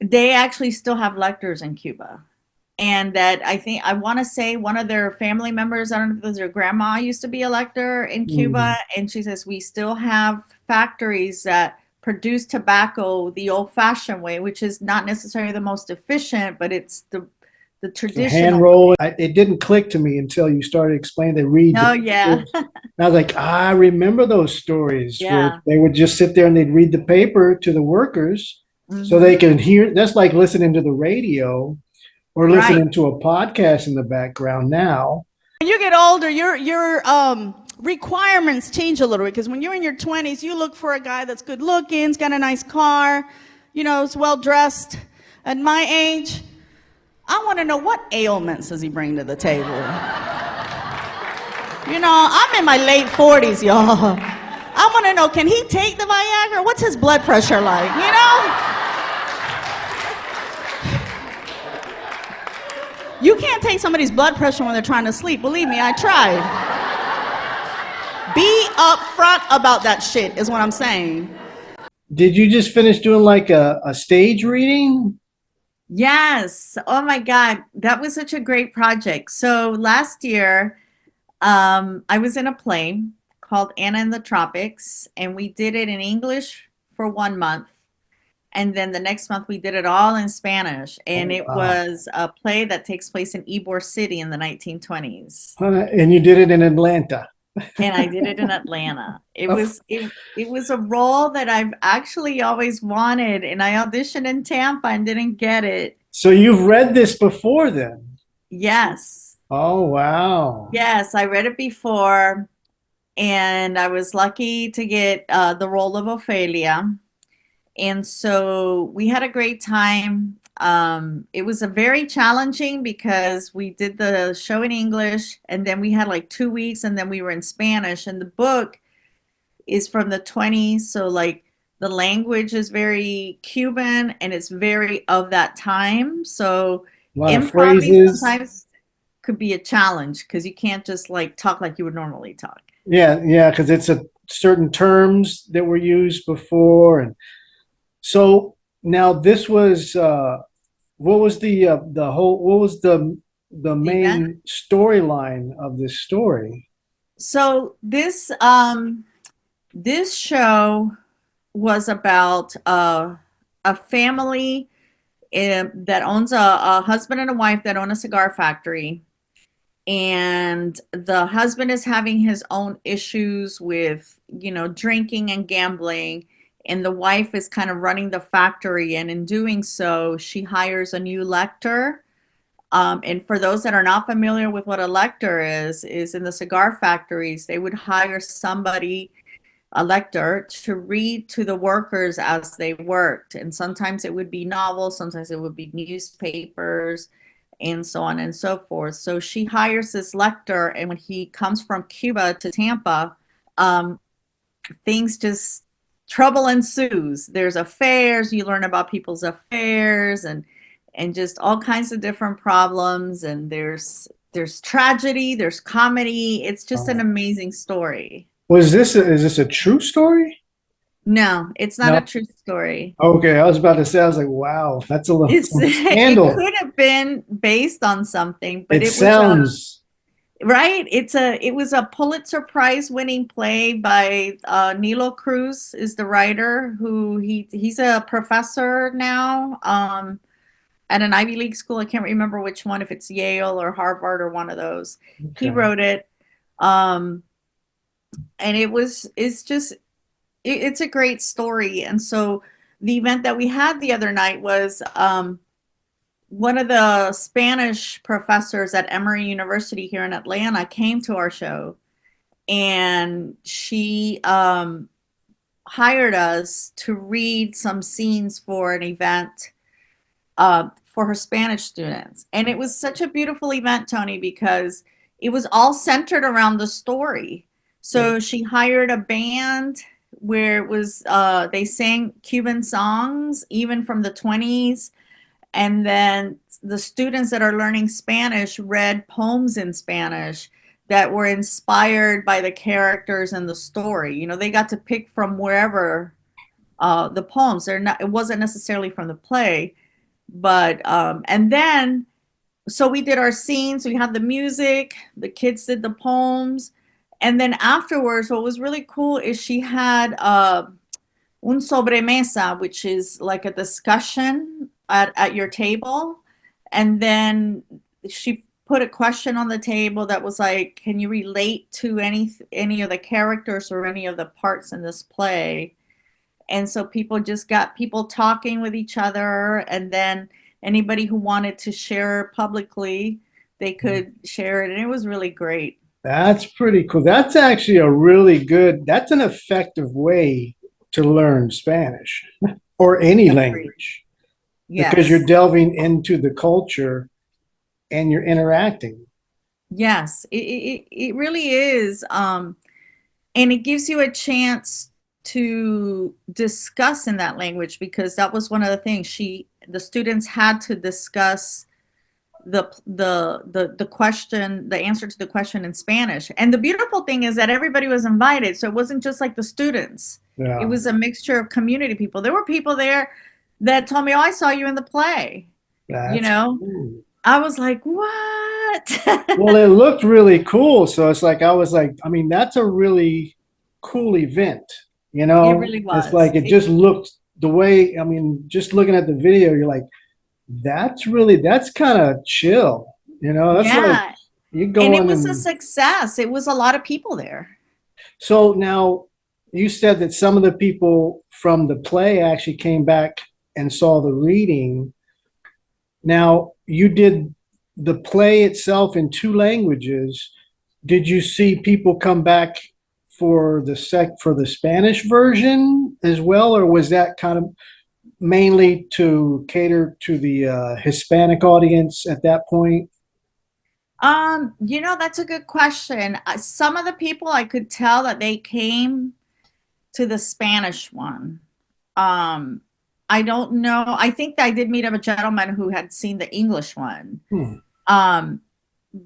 They actually still have lectors in Cuba. And that I want to say one of their family members, I don't know if it was their grandma, used to be a lector in Cuba. Mm. And she says, we still have factories that produce tobacco the old fashioned way, which is not necessarily the most efficient, but it's the The hand traditional roll, way. it didn't click to me until you started explaining they read the Oh, yeah. papers. And I was like, I remember those stories where Yeah. they would just sit there and they'd read the paper to the workers so Hmm. they can hear. That's like listening to the radio or Right. listening to a podcast in the background now. When you get older, your requirements change a little bit because when you're in your 20s, you look for a guy that's good looking, has got a nice car, is well dressed. At my age, I want to know what ailments does he bring to the table. I'm in my late 40s, y'all. I want to know, can he take the Viagra? What's his blood pressure like? You can't take somebody's blood pressure when they're trying to sleep. Believe me, I tried. Be upfront about that shit, is what I'm saying. Did you just finish doing like a stage reading? Yes. Oh my God. That was such a great project. So last year, I was in a play called Anna in the Tropics, and we did it in English for 1 month. And then the next month we did it all in Spanish. And Oh, it wow. was a play that takes place in Ybor City in the 1920s. And you did it in Atlanta. And I did it in Atlanta. Of- It was a role that I've actually always wanted, and I auditioned in Tampa and didn't get it. So you've read this before then? Yes. Oh, wow. Yes, I read it before, and I was lucky to get the role of Ophelia. And so we had a great time. It was a very challenging because we did the show in English and then we had like 2 weeks and then we were in Spanish. And the book is from the 20s. So, like, the language is very Cuban and it's very of that time. So, A lot of improv phrases. sometimes could be a challenge because you can't just like talk like you would normally talk. Yeah, yeah, because it's a certain terms that were used before. And so now this was what was the whole what was the The event. main storyline of this story? So this show was about a family that owns a husband and a wife that own a cigar factory. And the husband is having his own issues with, drinking and gambling. And the wife is kind of running the factory. And in doing so, she hires a new lector. And for those that are not familiar with what a lector is in the cigar factories, they would hire somebody, a lector, to read to the workers as they worked. And sometimes it would be novels, sometimes it would be newspapers, and so on and so forth. So she hires this lector, and when he comes from Cuba to Tampa, um, things just trouble ensues. There's affairs, you learn about people's affairs and just all kinds of different problems, and there's tragedy, there's comedy. It's just an Oh. amazing story. Is this a true story? No, it's not a No. true story. Okay, I was about to say, I was like, wow, that's a little It's some it scandal. could have been based on something, but It it was sounds right. It was a Pulitzer Prize winning play by Nilo Cruz is the writer who he's a professor now at an Ivy League school. I can't remember which one, if it's Yale or Harvard or one of those. He okay. wrote it. Um, and it's just it's a great story. And so the event that we had the other night was one of the Spanish professors at Emory University here in Atlanta came to our show, and she hired us to read some scenes for an event for her Spanish students. And it was such a beautiful event, Tony, because it was all centered around the story. So she hired a band where it was they sang Cuban songs, even from the 20s. And then the students that are learning Spanish read poems in Spanish that were inspired by the characters and the story. They got to pick from wherever the poems. They're not. It wasn't necessarily from the play, But and then so we did our scenes, we had the music, the kids did the poems, and then afterwards, what was really cool is she had un sobremesa, which is like a discussion at your table, and then she put a question on the table that was like, can you relate to any of the characters or any of the parts in this play? And so people just got people talking with each other, and then anybody who wanted to share publicly, they could share it, and it was really great. That's pretty cool. That's actually a really good, that's an effective way to learn Spanish or any Agreed. language because Yes. you're delving into the culture and you're interacting. Yes, it really is. And it gives you a chance to discuss in that language, because that was one of the things the students had to discuss the question, the answer to the question in Spanish. And the beautiful thing is that everybody was invited, so it wasn't just like the students. It Yeah, was a mixture of community people. There were people there that told me, "Oh, I saw you in the play." You that's know, cool. I was like, "What?" Well, it looked really cool. So it's like, I was like, I mean, that's a really cool event. You It know, really it's was. like, it just looked the way, I mean, just looking at the video, you're like, that's kind of chill. You know, that's like, Yeah, you're and it going was a and success. It was a lot of people there. so now you said that some of the people from the play actually came back and saw the reading. Now, you did the play itself in two languages. Did you see people come back for the Spanish version as well, or was that kind of mainly to cater to the Hispanic audience at that point? That's a good question. Some of the people I could tell that they came to the Spanish one. Um, I don't know. I think I did meet up a gentleman who had seen the English one. Hmm. Um,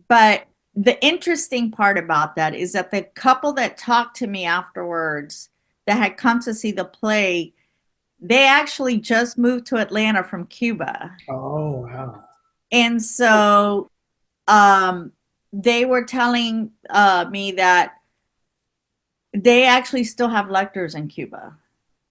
but the interesting part about that is that the couple that talked to me afterwards that had come to see the play, they actually just moved to Atlanta from Cuba. Oh, wow. And so they were telling me that they actually still have lectors in Cuba.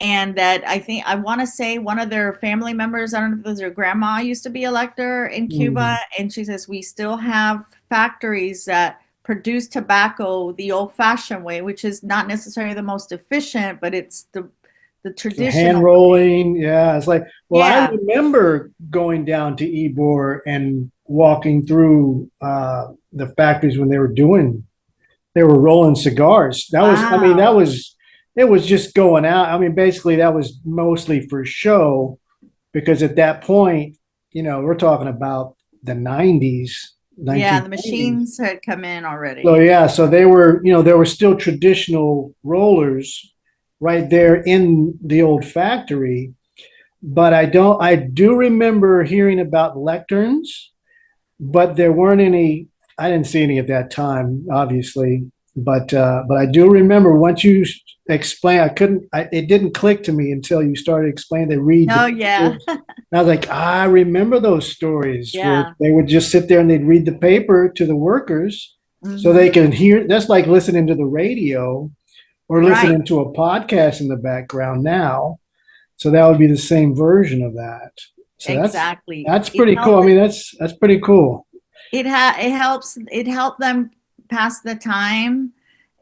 And that I want to say one of their family members, I don't know if it was their grandma, used to be a lector in Cuba. Hmm. And she says, we still have factories that produce tobacco the old fashioned way, which is not necessarily the most efficient, but it's the So hand traditional way. rolling, yeah. It's like, well, I Yeah. remember going down to Ybor and walking through the factories when they were rolling cigars. That was, I mean, Wow. it was just going out. I mean, basically, that was mostly for show because at that point, you know, we're talking about the 90s, Yeah. The 1990s. machines had come in So already. yeah, so they were, you know, there were still traditional rollers right there in the old factory. But I do remember hearing about lecterns, but there weren't any, I didn't see any at that time, obviously. But I do remember once you explain, it didn't click to me until you started explaining they read the Oh, yeah. papers. And I was like, I remember those stories where Yeah. they would just sit there and they'd read the paper to the workers so they Hmm. can hear. That's like listening to the radio or Right. listening to a podcast in the background now. So that would be the same version of that. So Exactly. that's It pretty cool. helped. I mean, that's pretty cool. It helped them pass the time.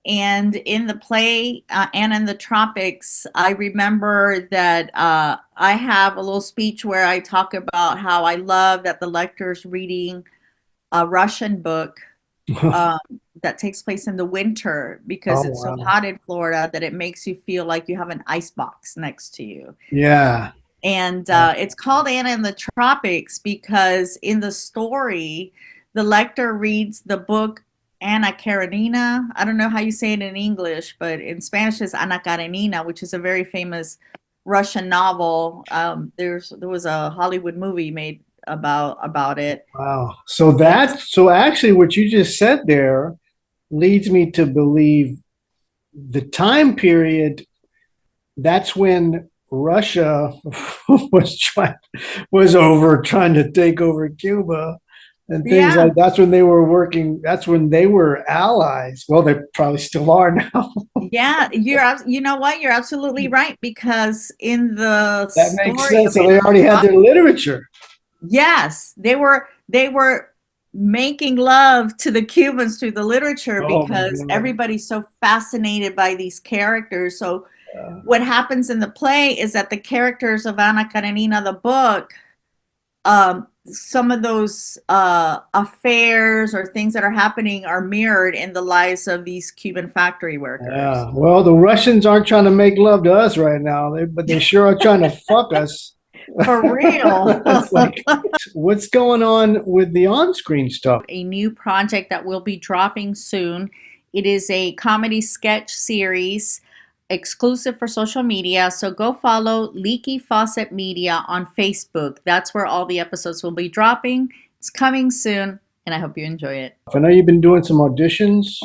And in the play and in the Tropics, I remember that I have a little speech where I talk about how I love that the lector's reading a Russian book um, that takes place in the winter, because Oh it's so wow. hot in Florida that it makes you feel like you have an ice box next to you. Yeah. And Uh, it's called Anna in the Tropics because in the story, the lector reads the book Anna Karenina. I don't know how you say it in English, but in Spanish it's Anna Karenina, which is a very famous Russian novel. There was a Hollywood movie made about it. wow. So And so actually what you just said there leads me to believe the time period, that's when Russia was trying to take over Cuba and things Yeah. like that's when they were working. That's when they were allies. Well, they probably still are now. Yeah, you know what? You're absolutely right because in the That makes story sense. of So they already had their literature. yes, they were making love to the Cubans through the literature Oh my because God. everybody's so fascinated by these characters. So Yeah. what happens in the play is that the characters of Anna Karenina, the book, some of those affairs or things that are happening are mirrored in the lives of these Cuban factory workers. Yeah. Well, the Russians aren't trying to make love to us right now, but they sure are trying to fuck us. For real. It's like, what's going on with the on-screen stuff? A new project that will be dropping soon. It is a comedy sketch series exclusive for social media. So go follow Leaky Faucet Media on Facebook. That's where all the episodes will be dropping. It's coming soon, and I hope you enjoy it. I know you've been doing some auditions.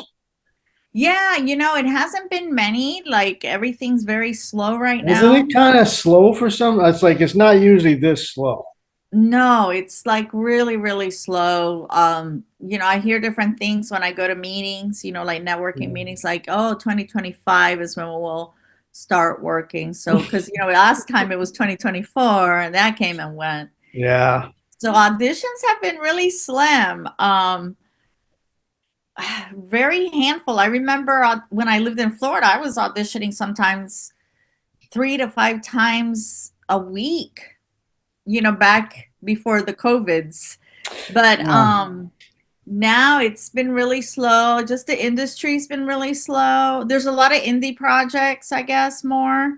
Yeah, it hasn't been many. Like everything's very slow right Isn't now. it kind of slow for some? It's like it's not usually this slow. No, it's like really, really slow. I hear different things when I go to meetings, like networking meetings, like, oh, 2025 is when we'll start working. So, because, last time it was 2024 and that came and went. Yeah. So auditions have been really slim. Very handful. I remember when I lived in Florida, I was auditioning sometimes 3 to 5 times a week, back before the COVIDs. But Yeah. now it's been really slow. Just the industry's been really slow. There's a lot of indie projects, I guess, more.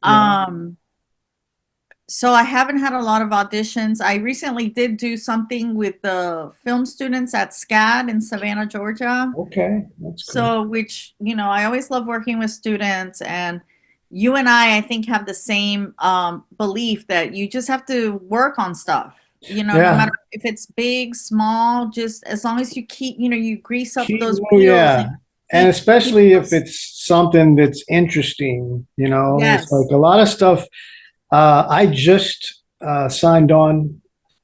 Yeah. So I haven't had a lot of auditions. I recently did do something with the film students at SCAD in Savannah, Georgia. Okay. That's good. So, which, I always love working with students, and you and I think, have the same belief that you just have to work on stuff, no Yeah. matter if it's big, small, just as long as you keep, you grease up those Oh, wheels yeah. And keep especially if those- it's something that's interesting, it's yes, like a lot of stuff. I just signed on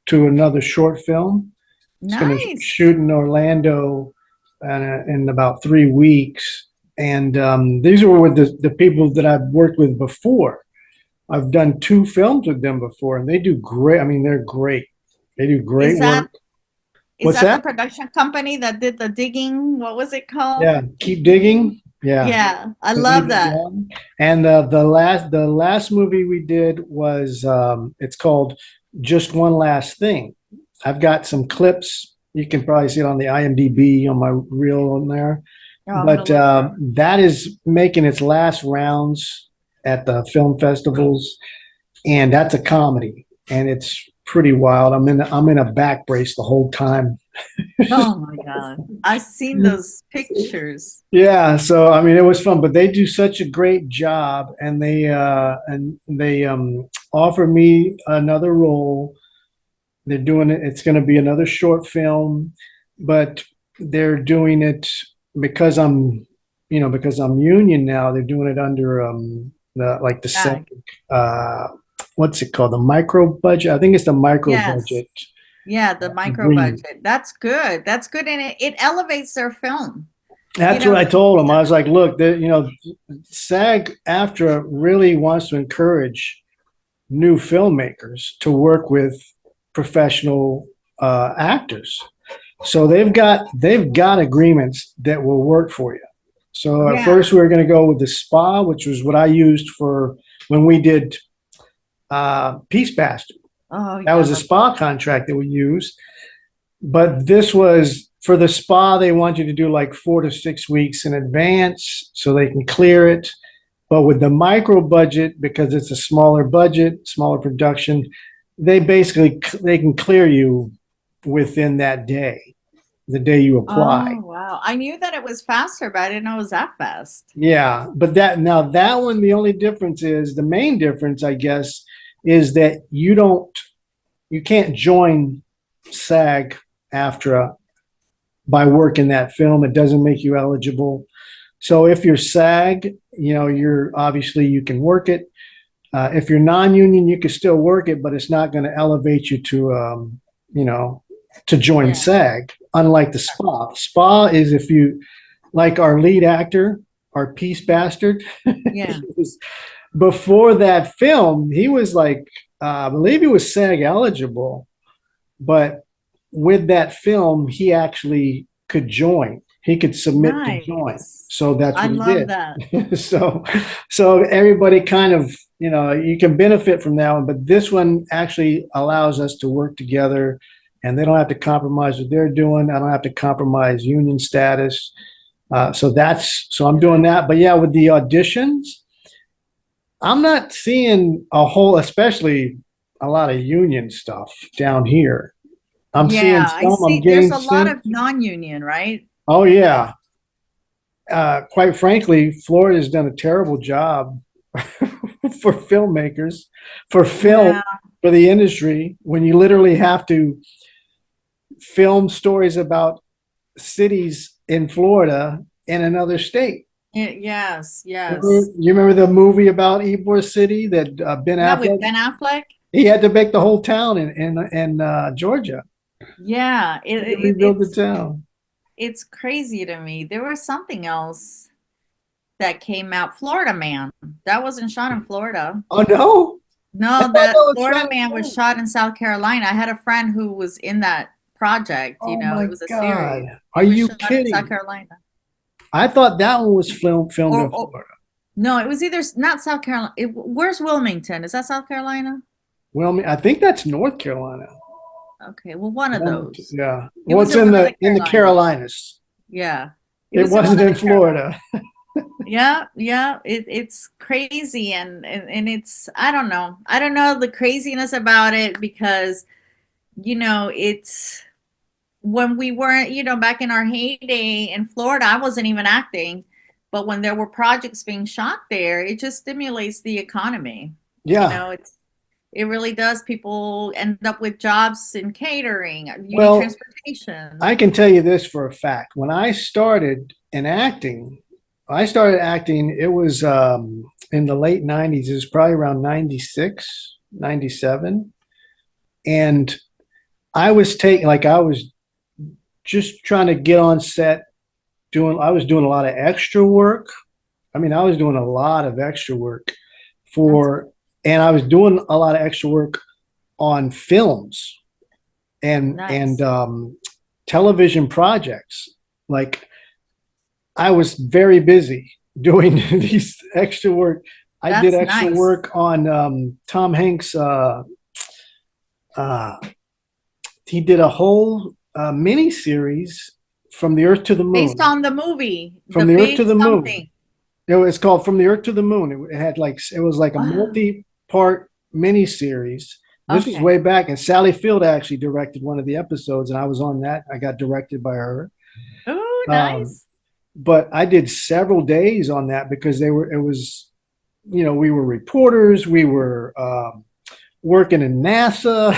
to another short film. It's going to nice. shoot in Orlando in about 3 weeks. And these were with the people that I've worked with before. I've done 2 films with them before, and they do great. I mean, they're great. They do great Is that work. is What's that the that? production company that did the digging? What was it called? Yeah, keep digging. Yeah. Yeah, I So love that. And the last movie we did was it's called Just One Last Thing. I've got some clips. You can probably see it on the IMDb on my reel on there. Oh, I'm But gonna look for that is making its last rounds at the film festivals, and that's a comedy, and it's pretty wild. I'm in a back brace the whole time. Oh my God. I've seen those pictures. Yeah, so I mean it was fun, but they do such a great job, and they offer me another role. They're doing it. It's going to be another short film, but they're doing it because I'm union now. They're doing it under the Yeah. second what's it called, the micro budget. I think it's the micro Yes. budget Yeah, the micro agreement. budget. That's good. That's good. And it elevates their film. That's You what know, I told them. I was like, look, SAG-AFTRA really wants to encourage new filmmakers to work with professional actors. So they've got agreements that will work for you. So at Yeah. first we were going to go with the SPA, which was what I used for when we did Peace Bastard. Oh, That was a SPA contract that we used. But this was for the SPA, they want you to do like 4 to 6 weeks in advance so they can clear it. But with the micro budget, because it's a smaller budget, smaller production, they can clear you within that day, the day you apply. Oh, wow. I knew that it was faster, but I didn't know it was that fast. Yeah, but that one, the only difference is the main difference, I guess, is that you can't join SAG-AFTRA by working that film. It doesn't make you eligible. So if you're SAG, you're obviously you can work it. If you're non-union, you can still work it, but it's not going to elevate you to, to join Yeah. SAG. Unlike the spa. Spa is if you, like our lead actor, our Peace Bastard. Yeah. Before that film, he was like, I believe he was SAG eligible, but with that film, he actually could join. He could submit to join. Nice. So that's I what he love did. that. so, so everybody kind of, you can benefit from that one, but this one actually allows us to work together, and they don't have to compromise what they're doing. I don't have to compromise union status. So I'm doing that. But yeah, with the auditions, I'm not seeing a whole, especially a lot of union stuff down here. I'm seeing Yeah, I some, I'm see. There's getting a lot sent. of non-union, right? Oh, yeah. Quite frankly, Florida has done a terrible job for filmmakers, for film, Yeah. for the industry, when you literally have to film stories about cities in Florida in another state. Yes, Remember, yes. you remember the movie about Ybor City that Ben Yeah, with Affleck? Ben Affleck. He had to make the whole town in Georgia. Yeah, He had to rebuild the it's town. it's crazy to me. There was something else that came out. Florida Man. That wasn't shot in Florida. Oh no! I No, thought that that was Florida shot in Man was Florida. shot in South Carolina. I had a friend who was in that project, Oh it my was a God! series. Are It was you shot in South kidding? Carolina. I thought that one was filmed in Or Florida. no, it was either not South Carolina. Where's Wilmington? Is that South Carolina? Well, I think that's North Carolina. Okay, well, one of those. Yeah. It Well, was it's in one of the in the Carolinas. Carolinas. Yeah. It It was in one wasn't of in the Carolinas. Florida. Yeah, yeah. It's crazy and it's I don't know the craziness about it because it's when we weren't, back in our heyday in Florida, I wasn't even acting, but when there were projects being shot there, it just stimulates the economy. Yeah. It really does. People end up with jobs in catering. You need Well, transportation. I can tell you this for a fact. When I started acting, it was in the late 90s. It was probably around 96, 97. And I was just trying to get on set I was doing a lot of extra work. I mean, I was doing a lot of extra work That's and I was doing a lot of extra work on films and nice. television projects. Like I was very busy doing these extra work. I did That's extra nice. work on Tom Hanks. Uh, he did a whole mini series from the Earth to the Based Moon. on the movie, From The the Earth to Big the Moon. Something. It's called From the Earth to the Moon. It had it was like a Wow. multi-part mini series. This was Okay. way back, and Sally Field actually directed one of the episodes, and I was on that. I got directed by her. Oh, Um, nice. but I did several days on that because it was, we were reporters, we were working in NASA,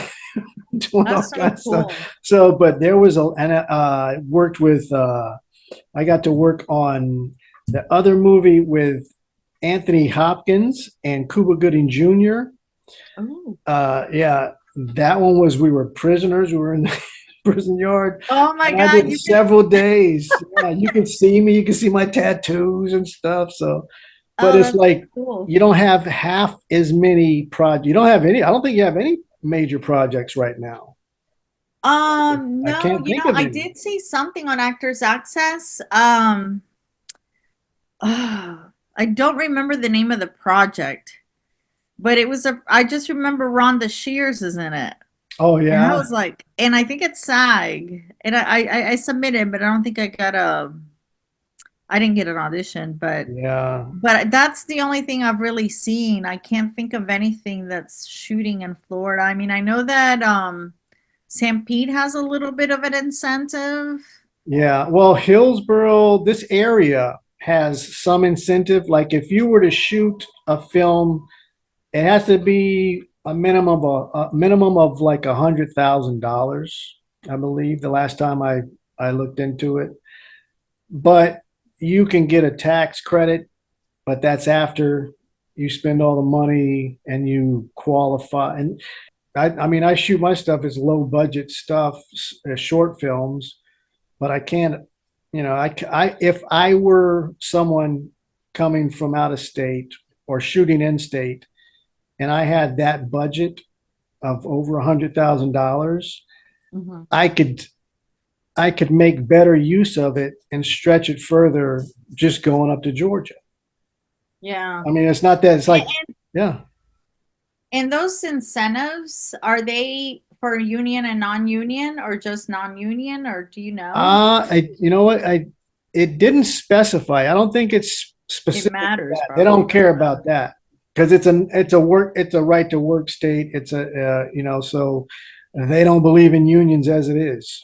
doing all That's so kinds of stuff. cool. So, but there was and I worked with, I got to work on the other movie with Anthony Hopkins and Cuba Gooding Jr. Oh. Yeah, that one was, we were prisoners. We were in the prison yard. Oh my And I God, did you can. several days. Yeah, you can see me. You can see my tattoos and stuff. So, but Oh, it's that's so like cool. you don't have half as many projects. You don't have any. I don't think you have any major projects right now. I No, can't think of I any. did see something on Actors Access. I don't remember the name of the project, but I just remember Rhonda Shears is in it. Oh And I yeah, was like, and I think it's SAG. And I submitted, but I don't think I didn't get an audition, yeah. but that's the only thing I've really seen. I can't think of anything that's shooting in Florida. I mean, I know that St. Pete has a little bit of an incentive. Yeah, well, Hillsborough, this area has some incentive. Like if you were to shoot a film, it has to be a minimum of like $100,000, I believe, the last time I looked into it. But you can get a tax credit, but that's after you spend all the money and you qualify. And I mean, I shoot my stuff as low budget stuff, short films, but I can't, if I were someone coming from out of state or shooting in state and I had that budget of over $100,000, Mhm. I could make better use of it and stretch it further just going up to Georgia. Yeah. I mean, it's not that it's like, yeah. And those incentives, are they for union and non-union or just non-union, or do you know? You know what? It didn't specify. I don't think it's It specific to matters, that. They probably. don't care about that because it's a right to work state. It's so they don't believe in unions as it is.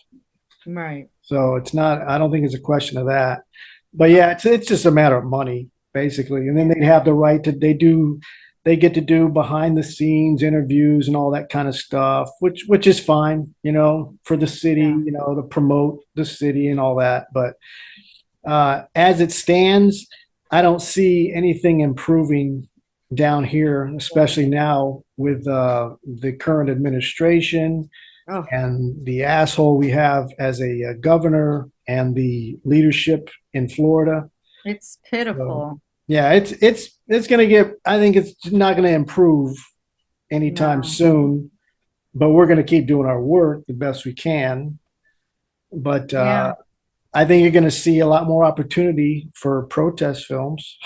Right. So it's not, I don't think it's a question of that. But yeah, it's just a matter of money, basically. And then they have the right to, they get to do behind the scenes interviews and all that kind of stuff, which is fine, for the city, Yeah. to promote the city and all that. But as it stands, I don't see anything improving down here, especially now with the current administration Oh, and the asshole we have as a governor and the leadership in Florida. it's So, pitiful. yeah, it's gonna get. I think it's not gonna improve anytime No. soon, but we're gonna keep doing our work the best we can. But Yeah. I think you're gonna see a lot more opportunity for protest films.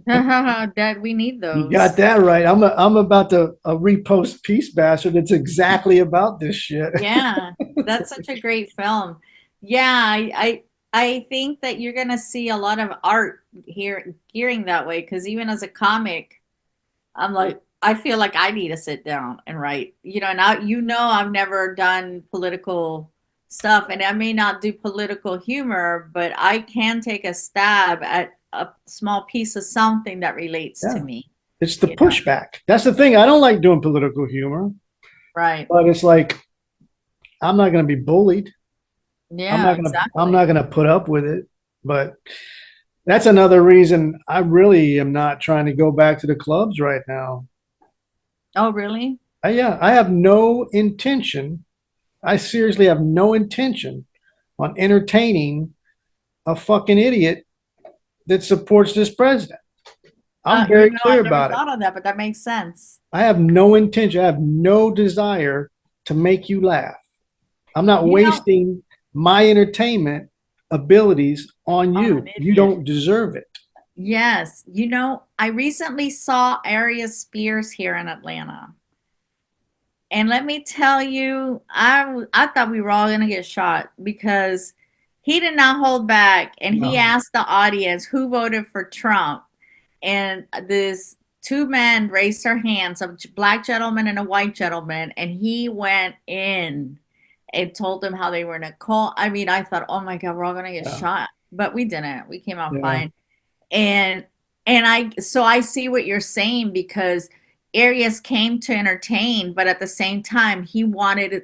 That we need You those. got that right. I'm about to repost Peace Bastard. It's exactly about this shit. Yeah, that's such a great film. Yeah, I think that you're gonna see a lot of art here gearing that way because even as a comic, I'm like, I feel like I need to sit down and write. And I've never done political stuff, and I may not do political humor, but I can take a stab at a small piece of something that relates to Yeah. me. It's the You know? pushback. That's the thing. I don't like doing political humor, Right. but it's like I'm not going to be bullied. Yeah, I'm exactly. not going to put up with it. But that's another reason I really am not trying to go back to the clubs right now. Oh, really? Yeah, I have no intention. I seriously have no intention on entertaining a fucking idiot that supports this president. I'm very I clear never about it. thought of that, but that makes sense. I have no intention. I have no desire to make you laugh. I'm not You know, wasting my entertainment abilities on on you. an You idiot. don't deserve it. Yes. I recently saw Arias Spears here in Atlanta. And let me tell you, I thought we were all gonna get shot because he did not hold back, and he No. asked the audience who voted for Trump, and this two men raised their hands, a black gentleman and a white gentleman, and he went in and told them how they were in a cult. I mean, I thought, oh my God, we're all gonna get Yeah. shot, but we didn't. We came out Yeah. fine. And I see what you're saying because Arias came to entertain, but at the same time, he wanted to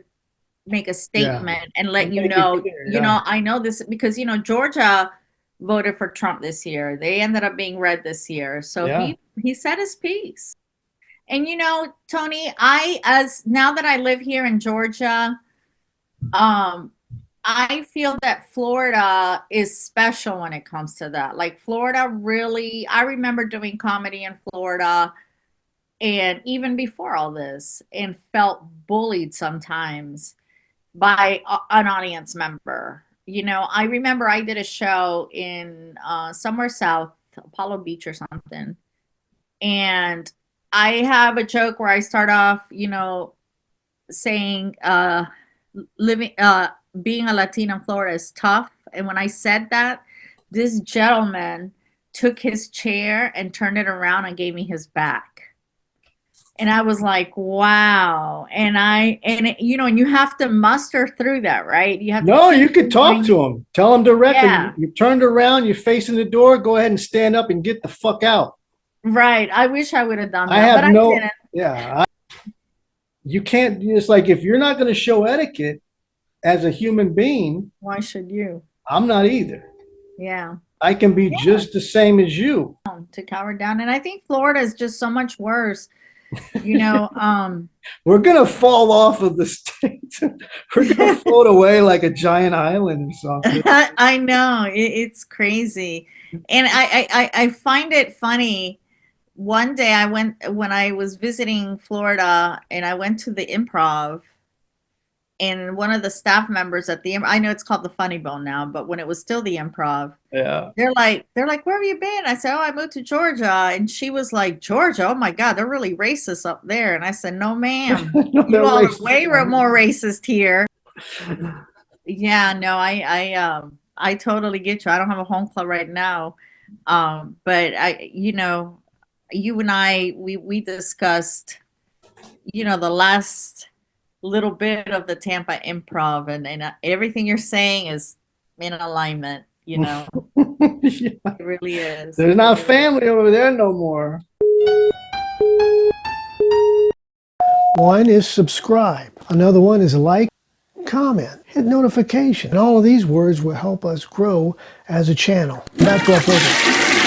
make a statement and let you Make it know, clear, yeah. I know this because Georgia voted for Trump this year. They ended up being red this year. So Yeah. he said his piece. And Tony, as now that I live here in Georgia, I feel that Florida is special when it comes to that. Like Florida really, I remember doing comedy in Florida and even before all this and felt bullied sometimes by an audience member. I remember I did a show in somewhere south, Apollo Beach or something. And I have a joke where I start off, saying living being a Latina in Florida is tough. And when I said that, this gentleman took his chair and turned it around and gave me his back. And I was like, wow. And you have to muster through that, right? You have No, to you could talk to him. Tell him directly. Yeah. You turned around, you're facing the door, go ahead and stand up and get the fuck out. Right. I wish I would have done that, I have but no, I didn't. yeah. You can't, it's like if you're not going to show etiquette as a human being, Why should you? I'm not either. Yeah. I can be just the same as you. To cower down. And I think Florida is just so much worse. You know, We're gonna fall off of the state. We're gonna float away like a giant island or something. I know it's crazy, and I find it funny. One day I went when I was visiting Florida, and I went to the Improv, and one of the staff members at the I know it's called the Funny Bone now, but when it was still the Improv, Yeah. they're like, where have you been? I said, oh, I moved to Georgia, and she was like, Georgia, oh my God, they're really racist up there, and I said, no, ma'am, No, you they're all are racist. way more racist here. Yeah, no, I totally get you. I don't have a home club right now. But you and I we discussed, the last little bit of the Tampa Improv, and everything you're saying is in alignment, Yeah. It really is. There's not family over there no more. One is subscribe. Another one is like, comment, hit notification. And all of these words will help us grow as a channel. Back to our program.